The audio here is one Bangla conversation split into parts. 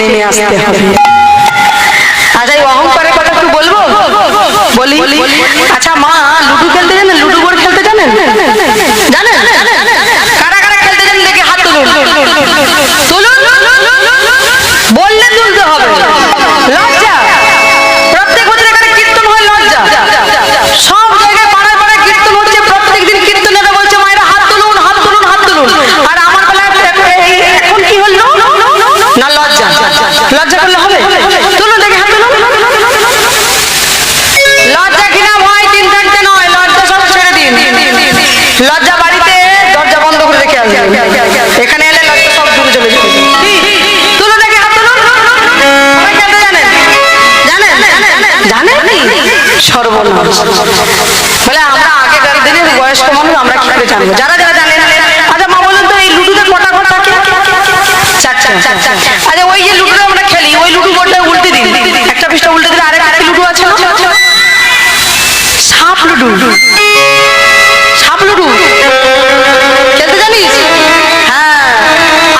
নেমে আসতে হবে। আচ্ছা এই অহংকারের কথা একটু বলবো, বলি। আচ্ছা মা লুডু খেলতে জানেন? লুডু বোর্ড খেলতে জানেন? জানেন? কারা কারা খেলতে জানেন দেখি হাত তুলুন। তুলুন, বললে তুলতে হবে। লজ্জা, প্রত্যেক বছর এখানে কীর্তন হয়, লজ্জা। সব জায়গায় পাড়ায় পাড়ায় কীর্তন হচ্ছে, প্রত্যেকদিন কীর্তনেরা বলছে মায়েরা হাত তুলুন, হাত তুলুন, হাত তুলুন। আর আমার বেলায় এখন কি হলো না, লজ্জা। লজ্জা করলে হবে? তুলুন দেখি হাত তুলুন। লজ্জা কিনা ভয় তিন থাকতে নয়, লজ্জা সব ছেড়ে দিন। লজ্জা বাড়িতে দরজা বন্ধ করে রেখে আসবেন, এখানে এলে লজ্জা সব দূরে চলে যাবে। তুলুন দেখি হাত তুলুন। সবাই খেলতে জানেন? জানেন? জানেন? সর্বনাশ। বলে আমরা আগেকার দিনের বয়স্ক মানুষ, আমরা কি করে জানবো? যারা যারা জানেন। আচ্ছা মা বলুন তো এই লুডুতে কটা ঘর থাকে? চারটা। আচ্ছা ওই যে লুডুটা আমরা খেলি, ওই লুডু বোর্ডটা উল্টে দিন, একটা পৃষ্ঠা উল্টে দিলে আরেকটা লুডু আছে না, সাপ লুডু। সাপ লুডু খেলতে জানিস? হ্যাঁ।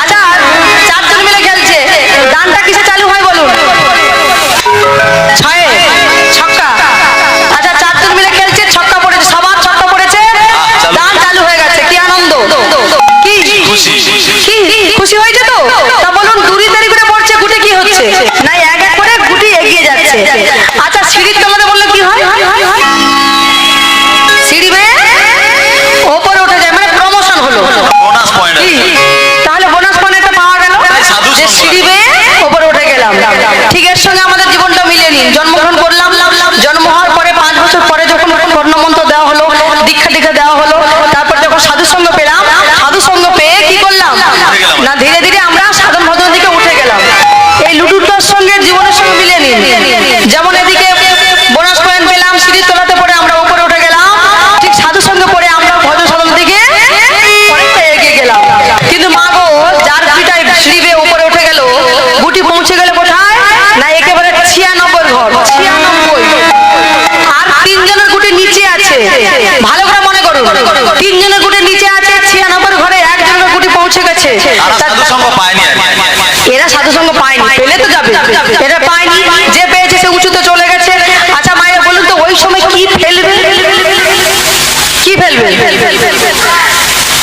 আচ্ছা চারজন মিলে খেলছে, গানটা কিসে চালু হয় বলুন? ছয়ে, ছক্কা। আচ্ছা চারজন মিলে খেলছে, ছক্কা পড়েছে, সবার ছক্কা পড়েছে, গান চালু হয়ে গেছে। কি আনন্দ, কি কি খুশি হয়েছে তো? তা বলুন দুরি তারি করে পড়ছে, গুটি কি হচ্ছে না, এক এক করে গুটি এগিয়ে যাচ্ছে। আচ্ছা সিঁড়ির তলাতে বললে কি হয়? সিঁড়ি বেয়ে ওপরে উঠে যায়, মানে প্রমোশন হলো। তাহলে বোনাস পয়েন্টটা পাওয়া গেল যে সিঁড়ি বেয়ে ওপরে উঠে গেলাম। ঠিক এর সঙ্গে আমাদের জীবনটা মিলিয়ে নিন। জন্মগ্রহণ করলাম, জন্ম হওয়ার পরে 5 বছর পরে যখন কর্ণমন্ত্র দেওয়া হলো, দীক্ষা দেওয়া হলো, তারপর যখন সাধু সঙ্গ পেলাম, সাধু সঙ্গ পেয়ে কি করলাম না, ধীরে ধীরে আমরা সাধন ভজন দিকে উঠে গেলাম। এই লুডুটার সঙ্গে জীবনের সঙ্গে মিলিয়ে নিন। যেমন এদিকে বোনাস পয়েন্ট পেলাম, সিঁড়ির তলাতে পড়ে আমরা উপরে উঠে গেলাম, ঠিক সাধু সঙ্গে পড়ে আমরা ভজন সাধন দিকে অনেকটা এগিয়ে গেলাম। কিন্তু মা গো, যার গুটিটা সিঁড়ি বেয়ে উপরে উঠে গেল, গুটি পৌঁছে গেল কোথায় না, একেবারে 96 ঘর, 96। আর 3 জনের গুটি নিচে আছে, ভালো করে মনে করুন। 3 জনের গুটি নিচে আছে, 96 ঘরে একজনের গুটি পৌঁছে গেছে। এরা সাধু সঙ্গ পায়নি, পেলে তো যাবে, এরা পায়নি। যে পেয়েছে সে উঁচুতে চলে গেছে। আচ্ছা মায়েরা বলুন তো ওই সময় কি ফেলবে? কি ফেলবে?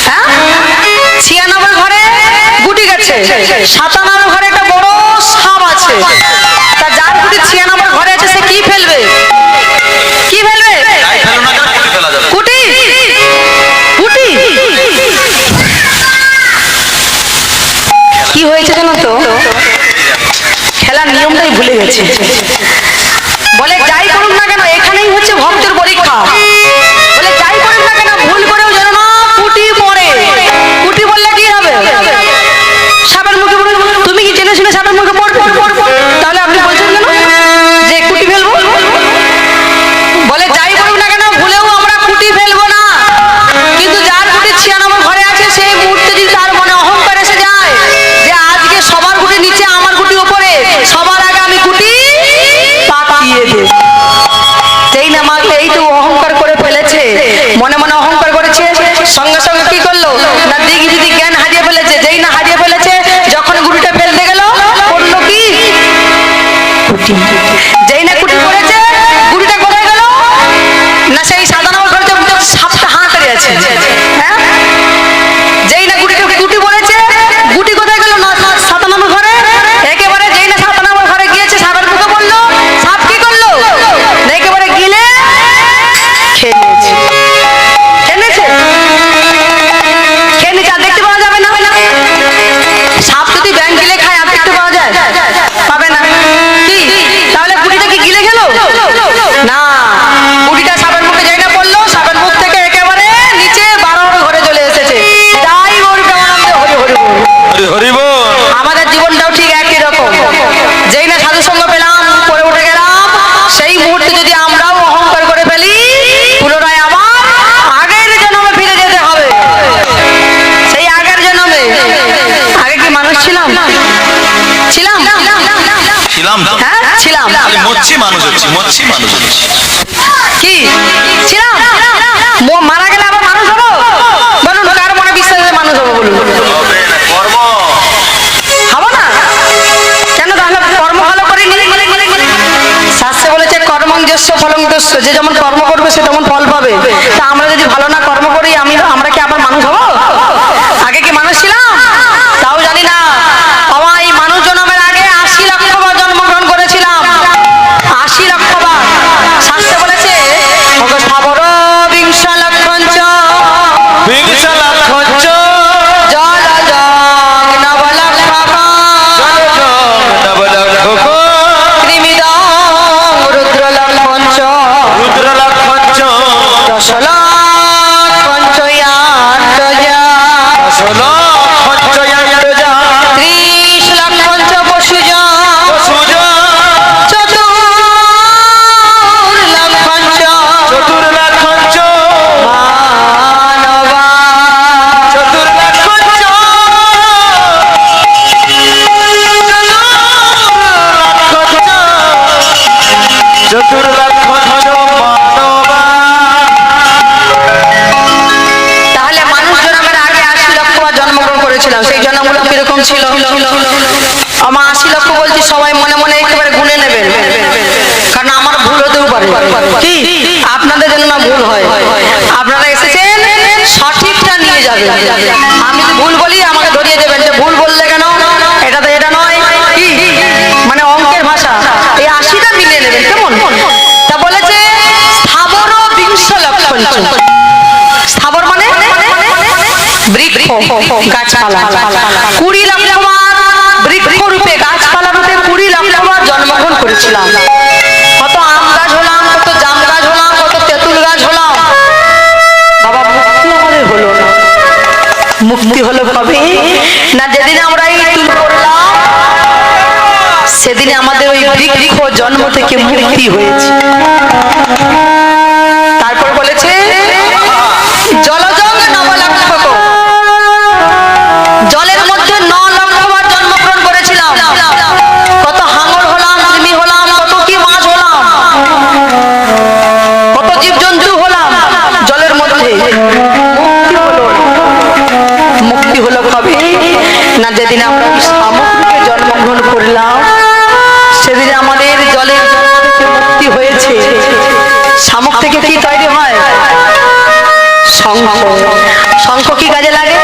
হ্যাঁ 96 ঘরে গুটি গেছে, 97 ঘরে একটা বড় সাপ আছে। তা যার গুটি 96 ঘরে আছে সে কি ফেলবে? কি ফেলবে? গুটি। গুটি কি হয়েছে জানো তো, খেলার নিয়মটাই ভুলে গেছে। বলে যাই করুন না কেন, এখানেই হচ্ছে ভক্তের পরীক্ষা। বলে যাই করুন না কেন, ভুল করেও যেন না কুটি পড়ে। কুটি বললে কি হবে? সাপের মুখে বলুন, তুমি কি জেনে শুনে সাপের মুখে পড়বে? তাহলে আপনি বলছেন কেন যে কুটি ফেলবো? বলে যাই করুন না কেন, ভুলেও আমরা কুটি ফেলবো না। কিন্তু যার কুটি 96 ঘরে আছে, সেই মুহূর্তে যদি তার মনে অহংকার এসে যায় যে আজকে সবার গুটি নিচে, আমার গুটি উপরে, সবার আগে আমি গুটি পাকিয়ে দেব। যেই না মাকে এই তো অহংকার করে ফেলেছে, মনে মনে অহংকার করেছে, সঙ্গে সঙ্গে কি করলো না, দিক যদি জ্ঞান হারিয়ে ফেলেছে। যেই না হারিয়ে ফেলেছে, যখন গুটিটা ফেলতে গেল করলো কি, কুটি। যেই না কুটি করেছে, গুটিটা কোথায় গেল না, সেই 97 ঘরে সাপটা হাঁকড়ে আছে। হ্যাঁ যেই না গুটি বলেছে, গুটি কোথায় গেল না, 97 ঘরে। একেবারে যেই না 97 ঘরে গিয়েছে, সাপের মুখে বললো, সাপ কি করলো না, একেবারে গিলে খেয়েছে। খেয়েছে আর দেখতে পাওয়া যাবে না। সাপ যদি ব্যাঙ গিলে খায় আর দেখতে পাওয়া যায়? পাবে না। কি তাহলে গুটিটা কি গিলে গেল না, গুটিটা সাপের মুখে যাই না পড়লো, সাপের মুখ থেকে একেবারে নিচে 12 ঘরে চলে এসেছে। তাই ওর প্রেমানন্দে হরি হরি হরি বল। আমাদের জীবনটাও ঠিক একই রকম। যেই না সাধু সঙ্গ পেলাম, পরে উঠে গেলাম, সেই মুহূর্তে যদি আমরাও অহংকার করে ফেলি, পুনরায় আবার আগের জন্মে ফিরে যেতে হবে। সেই আগের জন্মে, আগে কি মানুষ ছিলাম? ছিলাম হ্যাঁ ছিলাম। কি ছিলাম? মারা গেলে আবার মানুষ হবো? বলুন কার মনে বিশ্বাস মানুষ হবো বলুন? হবো না কেন? কর্মণ্যস্য ফলং তস্য, যে যেমন কর্ম করবে সে তেমন ফল পাবে। তা আমরা যদি ভালো না কর্ম করি আমরা কি আবার মানুষ হব? আগে কি মানুষ ছিলাম? তাও জানি না। বাবা এই মানুষ জন্মের আগে 80 লক্ষ বার জন্মগ্রহণ করেছিলাম। 80 লক্ষ বার। শাস্ত্রে বলেছে স্থাবর বিংশ লক্ষঞ্চ বিংশ লক্ষঞ্চ জলজং নবলক্ষক নবলক্ষক কৃমিদং রুদ্রলক্ষঞ্চ রুদ্রলক্ষঞ্চ দশলক্ষঞ্চ ইয়ান্ডজা 10 লক্ষঞ্চ ইয়ান্ডজা 30 লক্ষঞ্চ পশুজং পশুজ চতুর্লক্ষঞ্চ চতুর্লক্ষঞ্চ মানবা চতুর্লক্ষঞ্চ চতুর্লক্ষঞ্চ মানবা। তাহলে মানুষ জন্মের আগে 80 লক্ষ বার জন্মগ্রহণ করেছিলাম। সেই জন্মগুলো কিরকম ছিল? আমার 80 লক্ষ বলছি, সবাই মনে মনে একেবারে গুনে নেবেন, কারণ আমার ভুল হতেও পারে। কি আপনাদের জন্য না ভুল হয়? আপনারা এসেছেন সঠিকটা নিয়ে যাবেন। আমি যদি ভুল বলি আমাকে ধরিয়ে দেবেন যে ভুল বললে কেন, এটা তো এটা নয়। কি মানে অঙ্কের ভাষা, এই 80টা মিলিয়ে নেবেন কেমন? তা বলেছে স্থাবর বিংশ লক্ষঞ্চ। স্থাবর মানে বৃক্ষ, গাছপালা। 20 লক্ষ বার বৃক্ষ রূপে, গাছপালা রূপে 20 লক্ষ বার জন্মগ্রহণ করেছিলাম। কত আম গাছ হলাম, কত জাম গাছ হলাম, কত তেঁতুল গাছ হলাম। বাবা মুক্তি আমাদের হলো না। মুক্তি হলো কবে না, যেদিন আমরা এই তুল করলাম সেদিনে আমাদের ওই বৃক্ষ জন্ম থেকে মুক্তি হয়েছে। তারপর বলেছে জলজং নবলক্ষক, জলের মধ্যে 9 লক্ষ বার জন্মগ্রহণ করেছিলাম। কত হাঙর হলাম, কৃমি হলাম, কত কি মাছ হলাম, কত জীবজন্তু হলাম জলের মধ্যে। মুক্তি হলো না। মুক্তি হলো কবে না, যেদিন আমরা সামুদ্রিকে জন্মগ্রহণ করলাম সেদিন আমাদের জলের জন্ম থেকে মুক্তি হয়েছে। শামুক থেকে কি তৈরি হয়? শঙ্খ। শঙ্খ কি কাজে লাগে?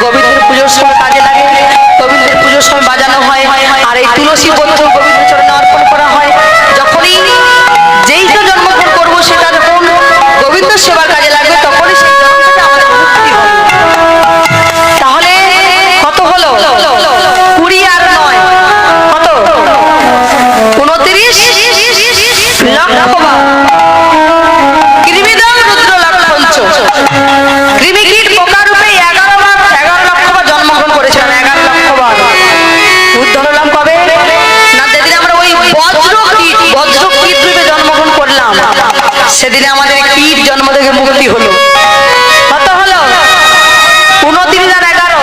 গোবিন্দের পুজোর সময় কাজে লাগে। গোবিন্দের পুজোর সময় বাজানো হয়। আর এই তুলসী পত্র গোবিন্দের চরণে অর্পণ করা হয়। যখনই যেই তো জন্মগ্রহণ করবো সেটা যখন গোবিন্দের সেবার কাজে লাগবে তখনই সেই জন্ম থেকে আমাদের মুক্তি হবে। তাহলে কত হলো? 20 আর 9 কত? 29 লক্ষ বার। কৃমিদং রুদ্রলক্ষঞ্চ, কৃমিকীট পোকা রূপে 11 লক্ষ বার জন্মগ্রহণ করেছিলাম। 11 লক্ষ বার। উদ্ধার হলাম কবে না, যেদিন আমরা ওই বজ্রকীট রূপে জন্মগ্রহণ করলাম সেদিনে আমাদের কীট জন্ম থেকে মুক্তি হলো। কত হলো? 29 আর 11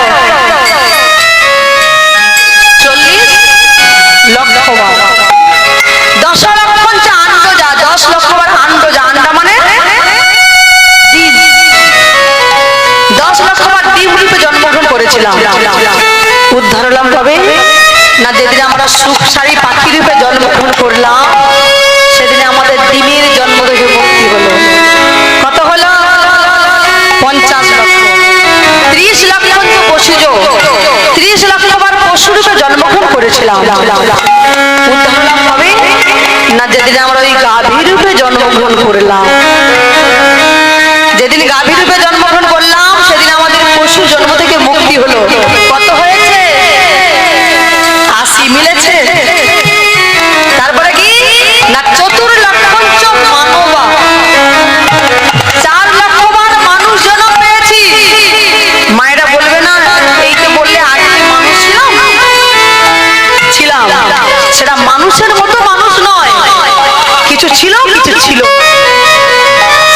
40 লক্ষ বার। 10 লক্ষঞ্চ আন্ডজা, 10 লক্ষ বার আন্ডজা। আন্ডা মানে ডিম। 10 লক্ষ বার ডিম রূপে জন্মগ্রহণ করেছিলাম। উদ্ধার হলাম কবে না, যেদিন আমরা সুখসারী পাখি রূপে জন্মগ্রহণ করলাম সেদিনে আমাদের ডিমের জন্ম থেকে মুক্তি হলো। কত হলো? 50 লক্ষ। 30 লক্ষ পশুজ, 30 লক্ষ বার পশু রূপে জন্মগ্রহণ করেছিলাম। উদ্ধার হলাম কবে না, যেদিন আমরা ওই গাভী রূপে জন্মগ্রহণ করলাম। যেদিন গাভী রূপে জন্মগ্রহণ করলাম সেদিন আমাদের পশু জন্ম থেকে মুক্তি হলো। কত হয়েছে? 80 মিলেছে। তারপরে কি না, চতুর্লক্ষঞ্চ মানবা, 4 লক্ষ বার মানুষ জন্ম পেয়েছি। মায়েরা বলবে না এই তো বললে আগে কি মানুষ ছিলাম? ছিলাম। সেটা মানুষের মতো মানুষ নয়, কিছু ছিল কিছু ছিল।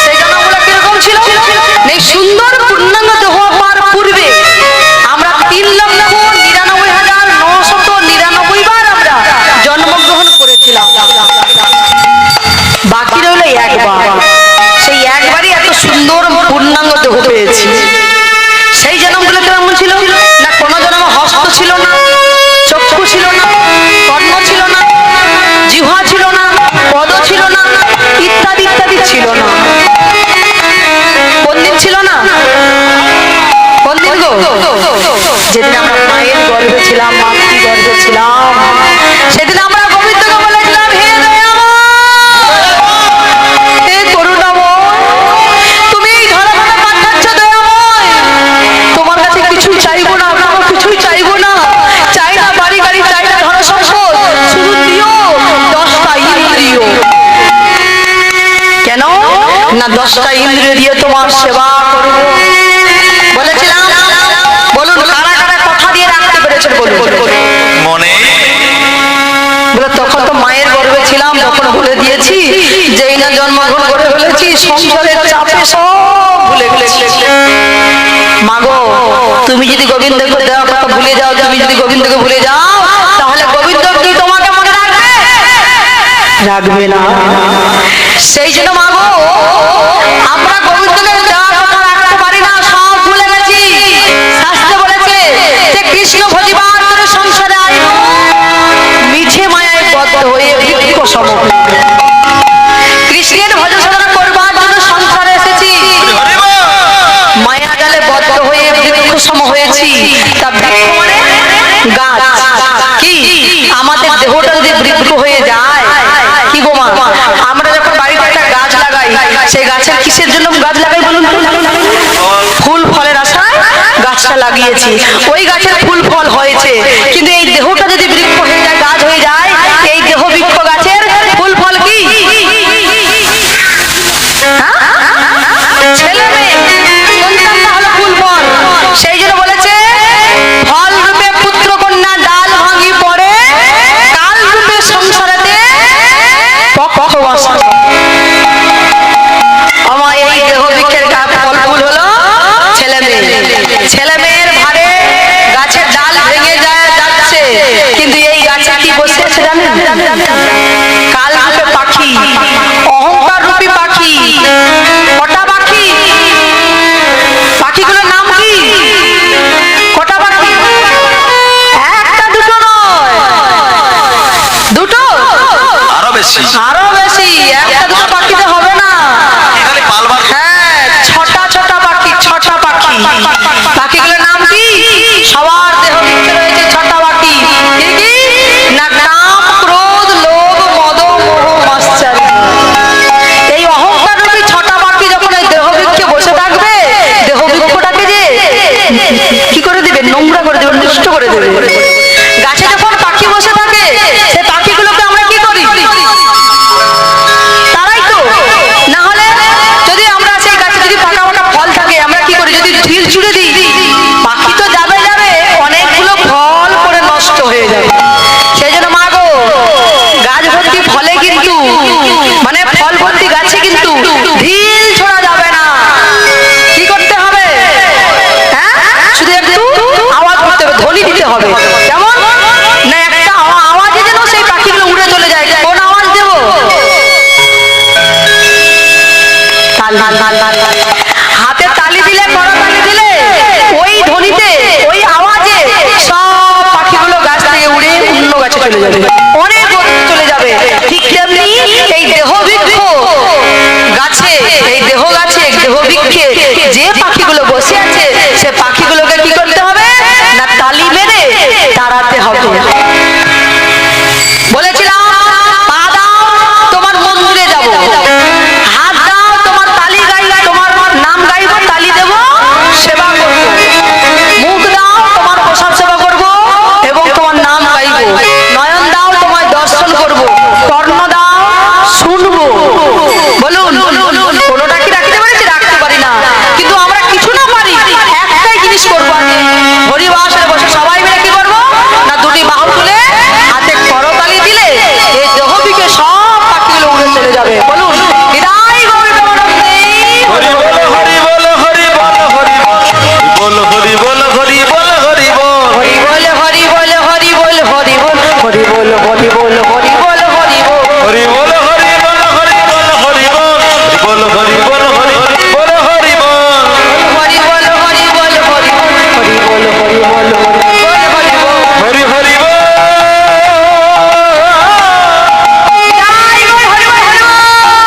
সেই জন্মগুলো কিরকম ছিল? সুন্দর পূর্ণাঙ্গ দেহ হওয়ার পূর্বে আমরা 3 লক্ষ না 10টা ইন্দ্রিয় দিয়ে তোমার সেবা করব। বলেছিলাম, বলুন কারা কারা কথা দিয়ে রাখতে পেরেছেন বলুন। মনে বলে তখন তো মায়ের গর্ভে ছিলাম, তখন বলে দিয়েছি, যেই না জন্মগ্রহণ করে ফেলেছি সংসারের চাপে সব ভুলে গেছি। মাগো তুমি যদি গোবিন্দকে দেওয়া কথা ভুলে যাও, তুমি যদি গোবিন্দকে ভুলে যাও, তাহলে গোবিন্দ কি তোমাকে মনে রাখবে? রাখবে না। সেই জন্য মাগো আমরা গোবিন্দকে দেওয়া কথা রাখতে পারি না, সব ভুলে গেছি। শাস্ত্রে বলেছে যে কৃষ্ণ ভজিবার তোর সংসারে আইব, মিছে মায়ায় বদ্ধ হয়ে ভিক্ষ সম। কৃষ্ণের ভজন সাধনা করবার জন্য সংসারে এসেছি, মায়া জালে বদ্ধ হয়ে বৃক্ষ সম হয়েছি। তা বৃক্ষ মানে গাছ। কি আমাদের দেহটা যদি বৃক্ষ হয়ে যায়, কি গো মা, আমরা যখন বাড়িতে একটা গাছ লাগাই, সেই গাছের কিসের জন্য গাছ লাগাই বলুন তো? ফুল ফলের আশায় গাছটা লাগিয়েছি, ওই গাছের ফুল ফল হয়েছে। কিন্তু এই দেহটা যদি বৃক্ষ হয়ে যায়, গাছ হয়ে যায়, এই দেহ বৃক্ষ গাছের ফুল ফল কি? ছেলে মেয়ে সন্তানটা হলো ফুল ফল। সেই জন্য বলেছে ফল রূপে পুত্র কন্যা ডাল ভাঙি পড়ে, কাল রূপে সংসারেতে পক্ষ বসা। আমার এই দেহ বৃক্ষের ফল ফুল হলো ছেলে মেয়ে। ছেলে মেয়ের ভারে গাছের ডাল ভেঙে যাচ্ছে, কিন্তু এই গাছে কি বসে আছে জানেন? কাল রূপে পাখি, অহংকার রূপী পাখি। কটা পাখি? পাখিগুলোর নাম কি? কটা পাখি? একটা দুটো নয়, দুটো আরো বেশি, আরো বেশি। একটা দুটো পাখিতে হবে না, এখানে পালবার হ্যাঁ ছটা ছটা পাখি, ছটা পাখি। পাখিগুলোর নাম কি? সবার দেহ বৃক্ষে রয়েছে ছটা পাখি। কি কি? না কাম, ক্রোধ, লোভ, মদ, মোহ, মাশ্চর্য। এই অহংকার রূপী ছটা পাখি যখন এই দেহ বৃক্ষে বসে থাকবে, দেহ বৃক্ষটাকে যে কি করে দেবে? নোংরা করে দেবে, নষ্ট করে দেবে। গাছে যখন পাখি বসে থাকে, সেই পাখিগুলোকে আমরা কি করি? তারাই তো। না হলে যদি আমরা সেই গাছে যদি ফাঁকা ফাঁকা ফল থাকে, আমরা কি করি? যদি ঢিল ছুড়ে দিই, পাখি তো যাবে যাবে, অনেকগুলো ফল করে নষ্ট হয়ে যাবে। সেই জন্য মা গো গাছ ভর্তি ফলে কিন্তু, মানে ফল ভর্তি গাছে কিন্তু ঢিল ছোড়া যাবে না। কি করতে হবে? হ্যাঁ, শুধু একটু আওয়াজ করতে হবে, ধ্বনি দিতে হবে। কেমন? না একটা আওয়াজে যেন সেই পাখিগুলো উড়ে চলে যায়। কোন আওয়াজ দেব? তাল তাল তাল তাল। হাতে তালি দিলে, করতালি দিলে, ওই ধ্বনিতে, ওই আওয়াজে সব পাখিগুলো গাছ থেকে উড়ে অন্য গাছে চলে যাবে, অনেক দূরে চলে যাবে। ঠিক তেমনি এই দেহ বৃক্ষ গাছে, এই দেহ গাছে, দেহ বৃক্ষে যে পাখিগুলো বসে আছে, সে পাখিগুলোকে কি করতে হবে? না তালি মেরে তাড়াতে হবে। বলেছিলাম পা দাও তোমার মন্দিরে যাব, হাত দাও তোমার তালি গাই, তোমার নাম গাইব, তালি দেব, সেবা করব। মুখ দাও তোমার প্রসাদ সেবা করব এবং তোমার নাম গাইব। নয়ন দাও তোমায় দর্শন করব। কর্ণ দাও শুনবো। বলুন কোনোটা কি রাখতে পারি? রাখতে পারি না। কিন্তু আমরা কিছু না পারি, একটাই জিনিস করবো। হরিবাসরে বসে সবাই মিলে কি করবো? না দুটি বাহু তুলে হাতে করতালি দিলে এই দেহবিকে সব পাখিগুলো উড়ে চলে যাবে। বলুন হৃদয় গৌরী হরি বল, হরি বল, হরি বল, হরি বল, হরি বল, হরি বল, হরি বল, হরি বল, হরি বল, হরি বল, হরি বল, হরি বল, হরি বল, হরি বল, হরি বল, হরি বল, হরি বল, হরি বল, হরি বল, বল, হরি বল, হরি বল, হরি বল, হরি বল, হরি বল, হরি বল, হরি বল, হরি বল, হরি বল, হরি বল। হরি হরি বল। জয় গো হরি বল, হরি বল।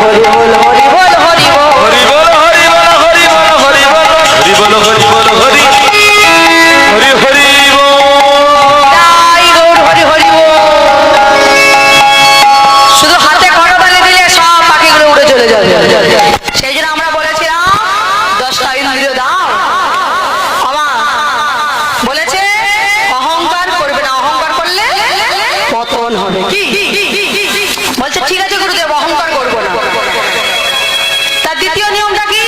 হরি বল হরি বল হরি বল হরি বল হরি বল হরি বল হরি বল হরি বল হরি বল হরি হরি হরি বল। জয় গৌর হরি হরি বল। শুধু হাতে করতালি দিলে সব পাখিগুলো উড়ে চলে যাবে। সেই জন্য আমরা বলেছিলাম 10টা ইন্দ্রিয় দাও। বাবা বলেছে অহংকার করবে না, অহংকার করলে পতন হবে। কি বলছে? ঠিক আছে গুরুদেব, অহংকার করবো না। তার দ্বিতীয় নিয়মটা কি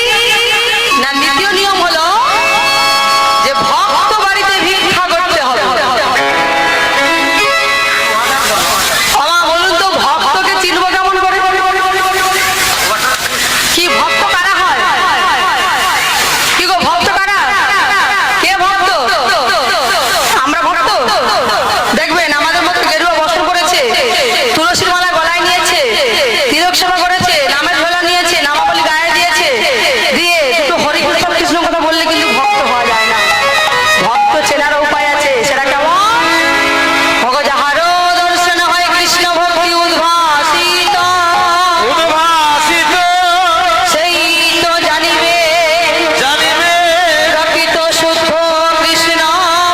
না? দ্বিতীয় নিয়ম হলো যে ভক্ত বাড়িতে ভিক্ষা করতে হবে। বাবা বলুন তো, ভক্তকে চিনবো কেমন করে? কি ভক্ত কারা হয়? কি গো, ভক্ত কারা? কে ভক্ত? আমরা ভক্ত? দেখবেন আমাদের মতো গেরুয়া বস্ত্র পরেছে, তুলসীর মালা গলায় নিয়েছে, তিলক সেবা করেছে, নামের ঝোলা নিয়েছে, নামাবলী গায়ে দিয়েছে, দিয়ে দুটো হরি কৃষ্ণ কৃষ্ণ কথা বললে কিন্তু ভক্ত হওয়া যায় না। ভক্ত চেনার উপায় আছে। সেটা কেমন? ভগ যাহারো দর্শন হয় কৃষ্ণ ভক্তি উদ্ভাসিত, উদ্ভাসিত সেই তো জানিবে জানিবে প্রকৃত শুদ্ধ কৃষ্ণ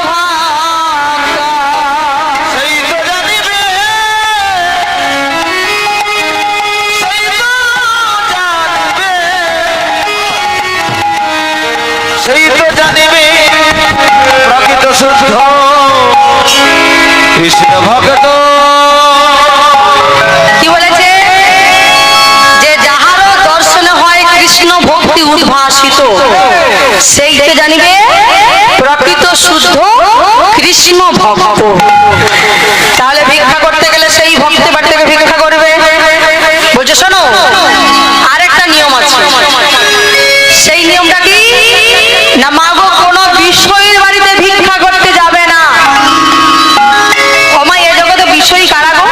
ভক্ত। সেই তো জানিবে সেই তো জানিবে সেই তো জানিবে প্রকৃত শুদ্ধ কৃষ্ণ ভক্ত। কি বলেছে? যে যাহারও দর্শন হয় কৃষ্ণ ভক্তি উদ্ভাসিত, সেইতে জানিবে প্রকৃত শুদ্ধ কৃষ্ণ ভক্ত। তাহলে ভিক্ষা করতে গেলে সেই ভক্তের বাড়ি থেকে ভিক্ষা করবে। বলছে শোনো, আরেকটা নিয়ম আছে। সেই নিয়মটা কি না? মাগো কোনো বিষয়ের বাড়িতে ভিক্ষা করতে যাবে না। ওমা, এ জগতে বিষয়ী কারা গো?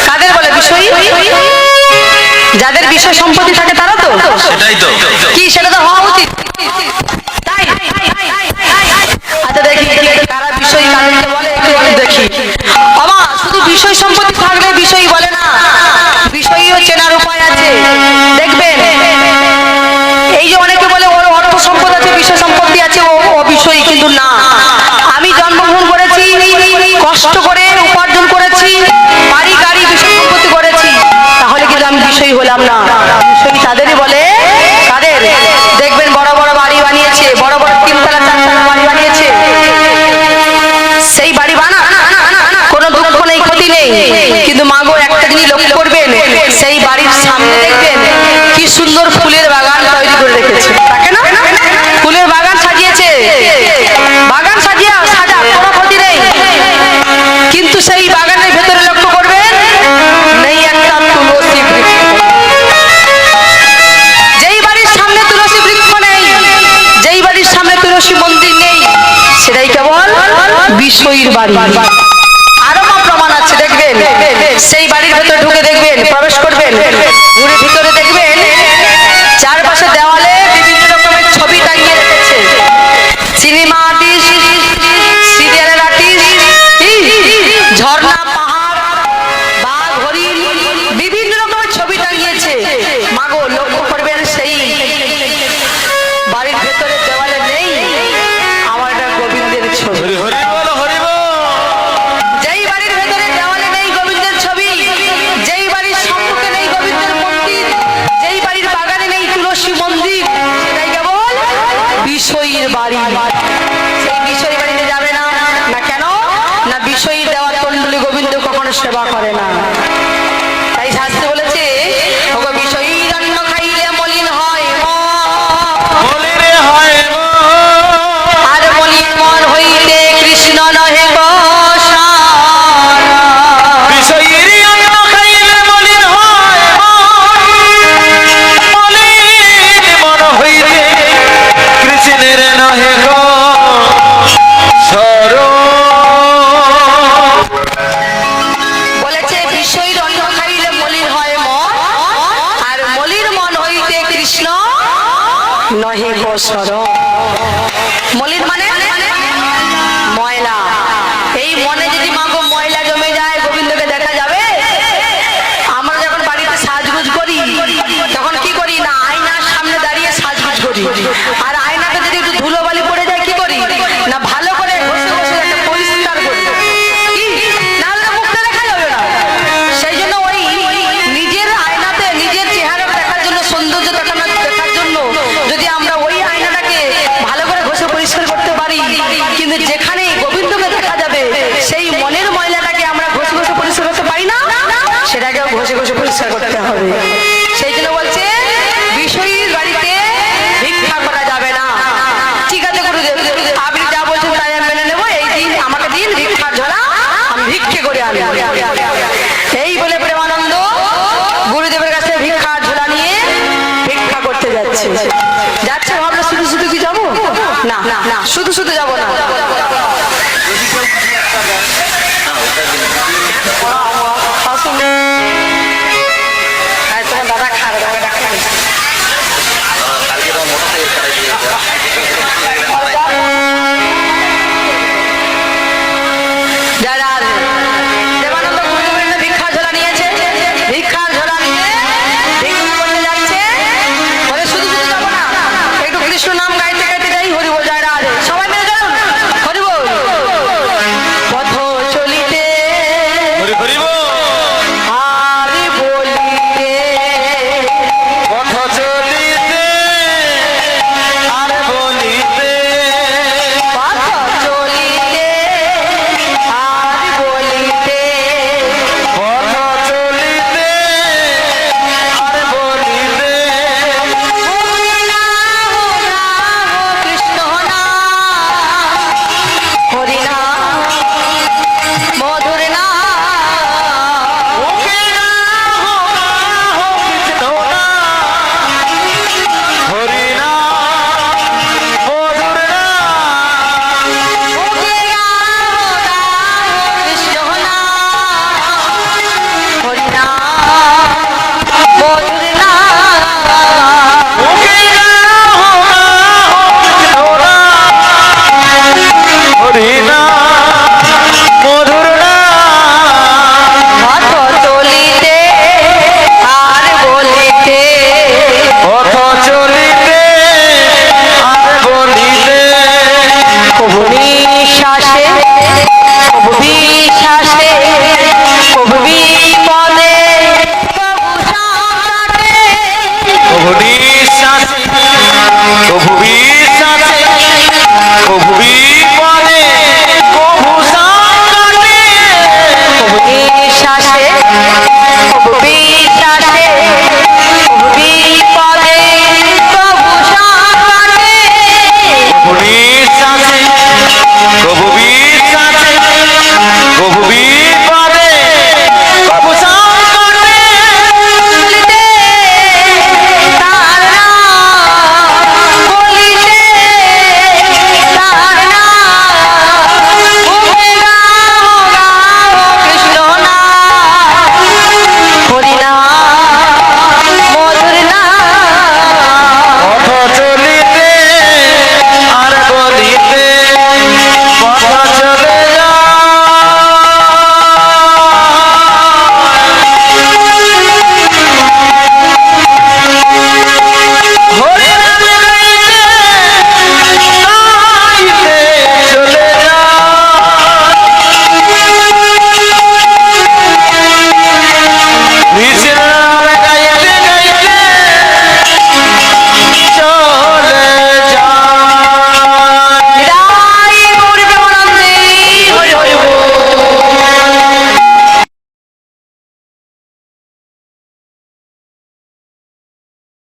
কাদের বলে বিষয়ী? যাদের বিষয় সম্পত্তি থাকে তারা তো। সেটাই তো। কি সেটা তো হওয়া উচিত, তাই? আচ্ছা দেখি কারা বিষয়ী কাদেরকে বলে একটু দেখি। বাবা শুধু বিষয় সম্পত্তি থাকলে বিষয়ী বলে না, বিষয়ীও চেনার উপায় আছে। দেখবেন এই যে অনেকে বলে ওর অর্থ সম্পদ আছে, বিষয় সম্পত্তি আছে, ও অবিষয়ী। কিন্তু না, আমি জন্মগ্রহণ করেছি, কষ্ট করে উপার্জন করেছি, বাড়ি গাড়ি বিষয় সম্পত্তি করেছি, তাহলে কিন্তু আমি বিষয়ী হলাম না। বিষয়ী তাদেরই বলে। কাদের? দেখবেন বড় বড় বাড়ি বানিয়েছে, বড় বড় 3তলা 4তলা বাড়ি বানিয়েছে। সেই বাড়ি বানা, কোনো দুঃখ নেই, ক্ষতি নেই, কিন্তু মাগো একটা জিনিস লক্ষ্য করবেন, সেই বাড়ির সামনে দেখবেন কি সুন্দর ফুলের বাগান তৈরি করে রেখেছে। তাকে না ফুলের বাগান সাজিয়েছে, বাগান সাজিয়ে সাজা, কোনো ক্ষতি নেই, কিন্তু সেই বাগানের ভেতরে লক্ষ্য করবেন নেই একটা তুলসী বৃক্ষ। যেই বাড়ির সামনে তুলসী বৃক্ষ নেই, যেই বাড়ির সামনে তুলসী মন্দির নেই, সেটাই কেবল বিষয়ীর বাড়ি। আরো প্রমাণ আছে, দেখবেন সেই বাড়ির ভেতরে ঢুকে দেখবেন, প্রবেশ করবেন, ঘুরে ভিতরে দেখবেন চারপাশে দেওয়ালে বিভিন্ন রকমের ছবি টাঙিয়ে রেখেছে। সিনেমা আর্টিস্ট, সিরিয়ালের আর্টিস্ট, ঝর্ণা, পাহাড়, বাঘ, হরিণ, বিভিন্ন রকমের ছবি টাঙিয়েছে। মাগো লক্ষ্য করবেন সেই বাড়ির ভেতরে দেওয়ালে নেই আমার একটা গোবিন্দের ছবি। হরি হরি বল হরি বল। যেই বাড়ির ভেতরে দেওয়ালে নেই গোবিন্দের ছবি, যেই বাড়ির সম্মুখে নেই গোবিন্দের মন্দির, যেই বাড়ির বাগানে নেই তুলসী মন্দির, সেটাই কেবল বিষয়ীর বাড়ি। সেই বিষয়ী বাড়িতে যাবে না। না কেন? না বিষয়ী দেওয়ার তন্ডুলি গোবিন্দ কখনো সেবা করে না। তাই শাস্ত্রে বলেছে ওগো বিষয়ীর অন্ন খাইলে মলিন হয় বলিরে হয় মন। আর মলিন মন হইতে কৃষ্ণ নহে গো সারা। বিষয়ীর অন্ন খাইলে মলিন হয় মন। মলিন মন হইতে কৃষ্ণের নহে গো শরণ। বলেছে বিষয়ীর অন্ন খাইলে মলিন হয় মন, আর মলিন মন হইতে কৃষ্ণ নহে গো শরণ। মলিন মানে ময়লা। এই মনে যদি মাগো ময়লা জমে যায়, গোবিন্দকে দেখা যাবে? আমরা যখন বাড়িতে সাজগুজ এটাকেও ঘষে ঘষে পরিষ্কার করতে হবে। সেই জন্য বলছে বিষয়ীর বাড়িতে ভিক্ষা করা যাবে না। ঠিক আছে গুরুদেব, আপনি যা বলছেন তাই আমি মেনে নেবো। এই দিন আমাকে দিন ভিক্ষার ঝোলা, আমি ভিক্ষে করে আনবো। এই বলে প্রেমানন্দ গুরুদেবের কাছে ভিক্ষার ঝোলা নিয়ে ভিক্ষা করতে যাচ্ছে। যাচ্ছে ভাবলো শুধু শুধু কি যাবো? না, শুধু শুধু যাবো না।